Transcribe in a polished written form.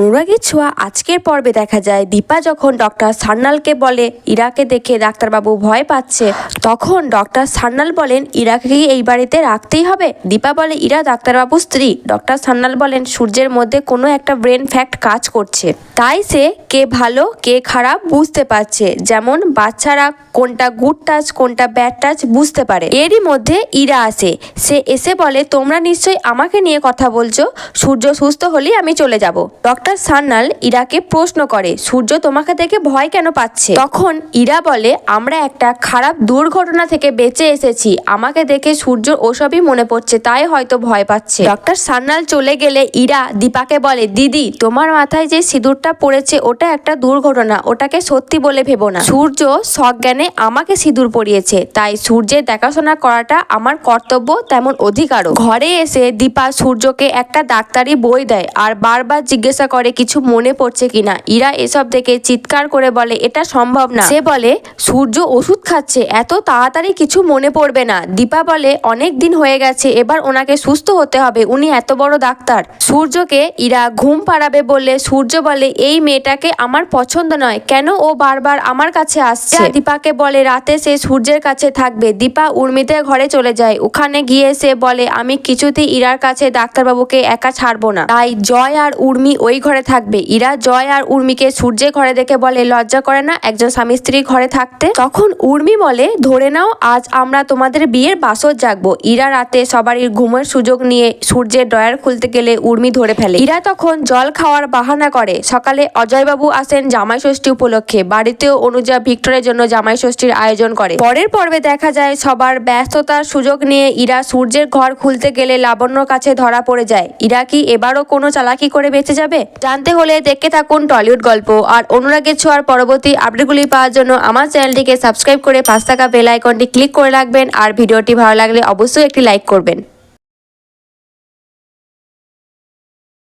অনুরাগীর ছোঁয়া আজকের পর্বে দেখা যায় দীপা যখন ডক্টর সান্যালকে বলে ইরাকে দেখে ডাক্তারবাবু ভয় পাচ্ছে, তখন ডক্টর সান্যাল বলেন ইরাকে কি এই বাড়িতে রাখতেই হবে। দীপা বলে ইরা ডাক্তারবাবুর স্ত্রী। ডক্টর সান্যাল বলেন সূর্যের মধ্যে কোনো একটা ব্রেন ফ্যাক্ট কাজ করছে, তাই সে কে ভালো কে খারাপ বুঝতে পারছে, যেমন বাচ্চারা কোনটা গুড টাচ কোনটা ব্যাড টাচ বুঝতে পারে। এরই মধ্যে ইরা আসে, সে এসে বলে তোমরা নিশ্চয়ই আমাকে নিয়ে কথা বলছো, সূর্য সুস্থ হলেই আমি চলে যাব। ডক্টর সান্যাল ইরাকে প্রশ্ন করে সূর্য তোমাকে দেখে ভয় কেন পাচ্ছে। তখন ইরা বলে আমরা একটা খারাপ দুর্ঘটনা থেকে বেঁচে এসেছি, আমাকে দেখে সূর্যর ওসবই মনে পড়ছে, তাই হয়তো ভয় পাচ্ছে। ডক্টর সান্যাল চলে গেলে ইরা দীপাকে বলে দিদি তোমার মাথায় যে সিঁদুরটা পড়েছে ওটা একটা দুর্ঘটনা, ওটাকে সত্যি বলে ভেবো না। সূর্য সজ্ঞানে আমাকে সিঁদুর পরিয়েছে, তাই সূর্যের দেখাশোনা করাটা আমার কর্তব্য তেমন অধিকারও। ঘরে এসে দীপা সূর্যকে একটা ডাক্তারি বই দেয় আর বারবার জিজ্ঞাসা করে কিছু মনে পড়ছে কিনা। ইরা এসব দেখে চিৎকার করে বলে এটা সম্ভব না। সে বলে সূর্য ওষুধ খাচ্ছে, এত তাড়াতাড়ি কিছু মনে পড়বে না। দীপা বলে অনেক দিন হয়ে গেছে, এবার ওনাকে সুস্থ হতে হবে, উনি এত বড় ডাক্তার। সূর্যকে ইরা ঘুম পাড়াবে বললে সূর্য বলে এই মেয়েটাকে আমার পছন্দ নয়, কেন ও বারবার আমার কাছে আসছে। দীপাকে বলে রাতে সে সূর্যের কাছে থাকবে। দীপা উর্মিদের ঘরে চলে যায়, ওখানে গিয়ে সে বলে আমি কিছুতেই ইরার কাছে ডাক্তারবাবুকে একা ছাড়বো না, তাই জয় আর উর্মি ওই ঘরে থাকবে। ইরা জয় আর উর্মিকে সূর্যের ঘরে দেখে বলে লজ্জা করে না একজন স্বামী স্ত্রীর ঘরে থাকতে। তখন উর্মি বলে ধরে নাও আজ আমরা তোমাদের বিয়ের বাসর জাগবো। ইরা রাতে সবারই ঘুমের সুযোগ নিয়ে সূর্যের ড্রয়ার খুলতে গেলে উর্মি ধরে ফেলে। ইরা তখন জল খাওয়ার বাহানা করে। সকালে অজয়বাবু আসেন জামাই ষষ্ঠী উপলক্ষে, বাড়িতেও অনুজা ভিক্টরের জন্য জামাই ষষ্ঠীর আয়োজন করে। পরের পর্বে দেখা যায় সবার ব্যস্ততার সুযোগ নিয়ে ইরা সূর্যের ঘর খুলতে গেলে লাবণ্যর কাছে ধরা পড়ে যায়। ইরা কি এবারও কোনো চালাকি করে বেঁচে যাবে? জানতে হলে দেখতে থাকুন টলিউড গল্প। আর অনুরাগের ছোঁয়ার পরবর্তী আপডেটগুলি পাওয়ার জন্য আমার চ্যানেলটিকে সাবস্ক্রাইব করে পাশে থাকা বেল আইকনটি ক্লিক করে রাখবেন। আর ভিডিওটি ভালো লাগলে অবশ্যই একটি লাইক করবেন।